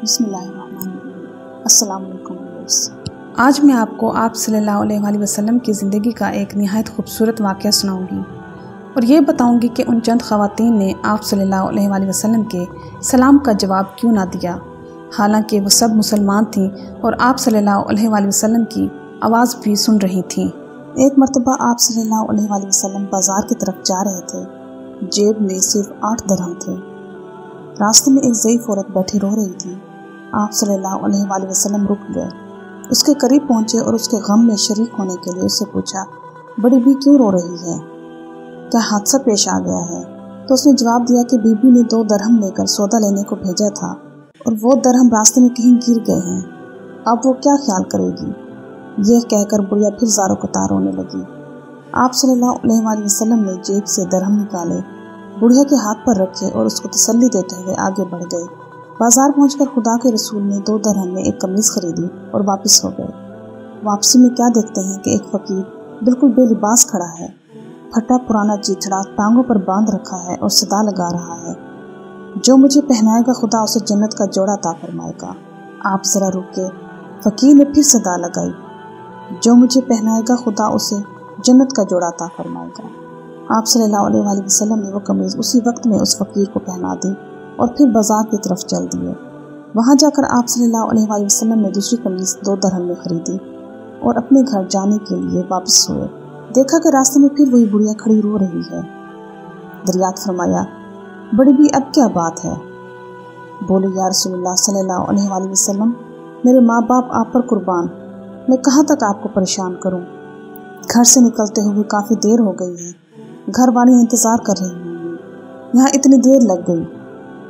بسم اللہ الرحمن الرحیم۔ السلام علیکم ویورز۔ آج میں آپ کو آپ صلی اللہ علیہ وسلم کی زندگی کا ایک نہایت خوبصورت واقعہ سناؤں گی اور یہ بتاؤں گی کہ ان چند خواتین نے آپ صلی اللہ علیہ وسلم کے سلام کا جواب کیوں نہ دیا، حالانکہ وہ سب مسلمان تھیں اور آپ صلی اللہ علیہ وسلم کی آواز بھی سن رہی تھیں۔ ایک مرتبہ آپ صلی اللہ علیہ وسلم بازار کی طرف جا رہے تھے۔ جیب میں صرف 8 درہم تھے۔ راستے میں ایک ضعیف عورت بیٹھی رو رہی تھی۔ آپ صلی اللہ علیہ وسلم رک گئے، اس کے قریب پہنچے اور اس کے غم میں شریک ہونے کے لیے اس سے پوچھا، بڑی بی کیوں رو رہی ہے؟ کیا حادثہ پیش آ گیا ہے؟ تو اس نے جواب دیا کہ بی بی نے 2 درہم لے کر سودا لینے کو بھیجا تھا اور وہ درہم راستے میں کہیں گر گئے ہیں، اب وہ کیا خیال کرے گی؟ یہ کہہ کر بڑھیا پھر زاروں قطار رونے لگی۔ آپ صلی اللہ علیہ وسلم نے جیب سے درہم نکالے، بڑھیا کے ہاتھ پر رکھے اور اس کو تسلی دیتے ہوئے آگے بڑھ گئے۔ بازار پہنچ کر خدا کے رسول نے 2 درہم میں ایک قمیض خریدی اور واپس ہو گئے۔ واپسی میں کیا دیکھتے ہیں کہ ایک فقیر بالکل بے لباس کھڑا ہے، پھٹا پرانا چیتھڑا ٹانگوں پر باندھ رکھا ہے اور صدا لگا رہا ہے، جو مجھے پہنائے گا خدا اسے جنت کا جوڑا عطا فرمائے گا۔ آپ ذرا رکے، فقیر نے پھر صدا لگائی، جو مجھے پہنائے گا خدا اسے جنت کا جوڑا عطا فرمائے گا۔ آپ صلی اللہ علیہ وسلم نے وہ قمیض اسی وقت میں اس فقیر کو پہنا دی اور پھر بازار کی طرف چل دیے۔ وہاں جا کر آپ صلی اللہ علیہ وسلم نے دوسری قمیض 2 درہم میں خریدی اور اپنے گھر جانے کے لیے واپس ہوئے۔ دیکھا کہ راستے میں پھر وہی بڑھیا کھڑی رو رہی ہے۔ دریافت فرمایا، بڑی بھی اب کیا بات ہے؟ بولی، یا رسول اللہ صلی اللہ علیہ وسلم، میرے ماں باپ آپ پر قربان، میں کہاں تک آپ کو پریشان کروں؟ گھر سے نکلتے ہوئے کافی دیر ہو گئی ہے، گھر والی انتظار کر رہی ہوں گی، یہاں اتنی دیر لگ گئی،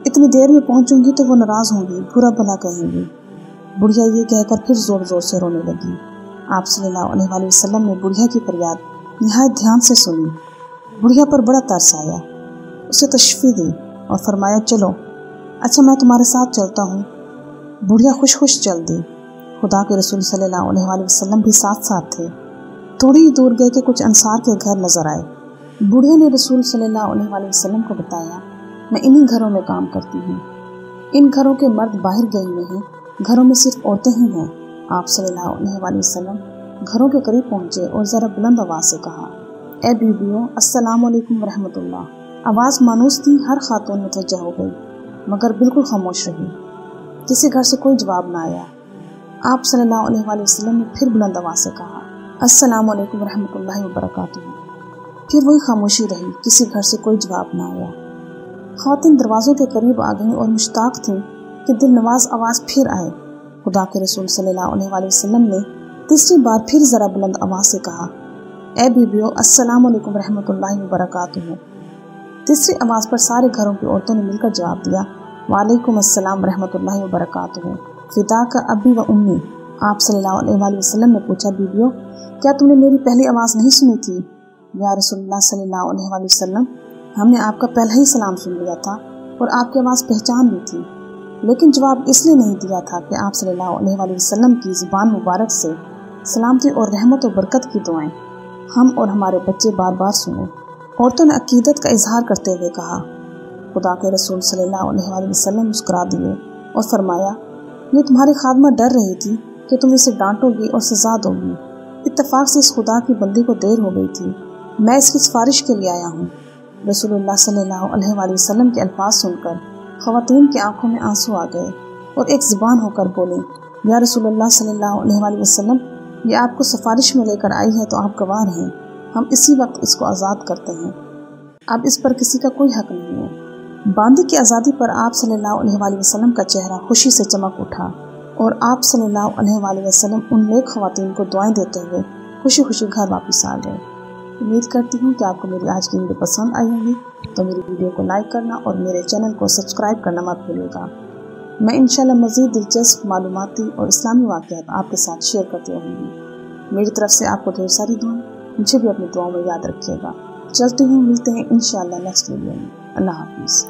اتنی دیر میں پہنچوں گی تو وہ ناراض ہوں گی، برا بھلا کہیں گی۔ بڑھیا یہ کہہ کر پھر زور زور سے رونے لگی۔ آپ صلی اللہ علیہ وسلم نے بڑھیا کی فریاد نہایت دھیان سے سنی۔ بڑھیا پر بڑا ترس آیا، اسے تشفی دی اور فرمایا، چلو، اچھا میں تمہارے ساتھ چلتا ہوں۔ بڑھیا خوش خوش چل دی۔ خدا کے رسول صلی اللہ علیہ وسلم بھی ساتھ ساتھ تھے۔ تھوڑی ہی دور گئے کہ کچھ انصار کے گھر نظر آئے۔ بڑھیا نے رسول صلی اللہ علیہ وسلم کو بتایا، میں انہی گھروں میں کام کرتی ہوں، ان گھروں کے مرد باہر گئے ہوئے ہیں، گھروں میں صرف عورتیں ہی ہیں۔ آپ صلی اللہ علیہ وسلم گھروں کے قریب پہنچے اور ذرا بلند آواز سے کہا، اے بیویوں، السلام علیکم ورحمۃ اللہ۔ آواز مانوس تھی، ہر خاتون متوجہ ہو گئی، مگر بالکل خاموش رہی، کسی گھر سے کوئی جواب نہ آیا۔ آپ صلی اللہ علیہ وسلم نے پھر بلند آواز سے کہا، السلام علیکم ورحمۃ اللہ وبرکاتہ۔ پھر وہی خاموشی رہی، کسی گھر سے کوئی جواب نہ آیا۔ خواتین دروازوں کے قریب آ گئیں اور مشتاق تھیں کہ دل نواز آواز پھر آئے۔ خدا کے رسول صلی اللہ علیہ وسلم نے تیسری بار پھر ذرا بلند آواز سے کہا، اے بیویوں، السلام علیکم ورحمۃ اللہ وبرکاتہ۔ تیسری آواز پر سارے گھروں کی عورتوں نے مل کر جواب دیا، وعلیکم السلام ورحمۃ اللہ وبرکاتہ، فدا کا ابی و امی۔ آپ صلی اللہ علیہ وسلم نے پوچھا، بیویوں، کیا تم نے میری پہلی آواز نہیں سنی تھی؟ یا رسول اللہ صلی اللہ علیہ وسلم، ہم نے آپ کا پہلا ہی سلام سن لیا تھا اور آپ کی آواز پہچان لی تھی، لیکن جواب اس لیے نہیں دیا تھا کہ آپ صلی اللہ علیہ وسلم کی زبان مبارک سے سلامتی اور رحمت و برکت کی دعائیں ہم اور ہمارے بچے بار بار سنیں۔ عورتوں نے عقیدت کا اظہار کرتے ہوئے کہا۔ خدا کے رسول صلی اللہ علیہ وسلم مسکرا دیے اور فرمایا، یہ تمہاری خادمہ ڈر رہی تھی کہ تم اسے ڈانٹو گی اور سزا دو گی۔ اتفاق سے اس خدا کی بندی کو دیر ہو گئی تھی، میں اس کی سفارش کے لیے آیا ہوں۔ رسول اللہ صلی اللہ علیہ وسلم کے الفاظ سن کر خواتین کی آنکھوں میں آنسو آ گئے اور ایک زبان ہو کر بولیں، یا رسول اللہ صلی اللہ علیہ وسلم، یہ آپ کو سفارش میں لے کر آئی ہے تو آپ گواہ ہیں، ہم اسی وقت اس کو آزاد کرتے ہیں، اب اس پر کسی کا کوئی حق نہیں ہے۔ باندی کی آزادی پر آپ صلی اللہ علیہ وسلم کا چہرہ خوشی سے چمک اٹھا اور آپ صلی اللہ علیہ وسلم ان نیک خواتین کو دعائیں دیتے ہوئے خوشی خوشی گھر واپس آ گئے۔ امید کرتی ہوں کہ آپ کو میری آج کی ویڈیو پسند آئی ہوگی، تو میری ویڈیو کو لائک کرنا اور میرے چینل کو سبسکرائب کرنا مت بھولیے گا۔ میں انشاءاللہ مزید دلچسپ معلوماتی اور اسلامی واقعات آپ کے ساتھ شیئر کرتی رہوں گی۔ میری طرف سے آپ کو ڈھیر ساری دعائیں، مجھے بھی اپنی دعاؤں میں یاد رکھیے گا۔ چلتی ہوں، ملتے ہیں انشاءاللہ نیکسٹ ویڈیو میں۔ اللہ حافظ۔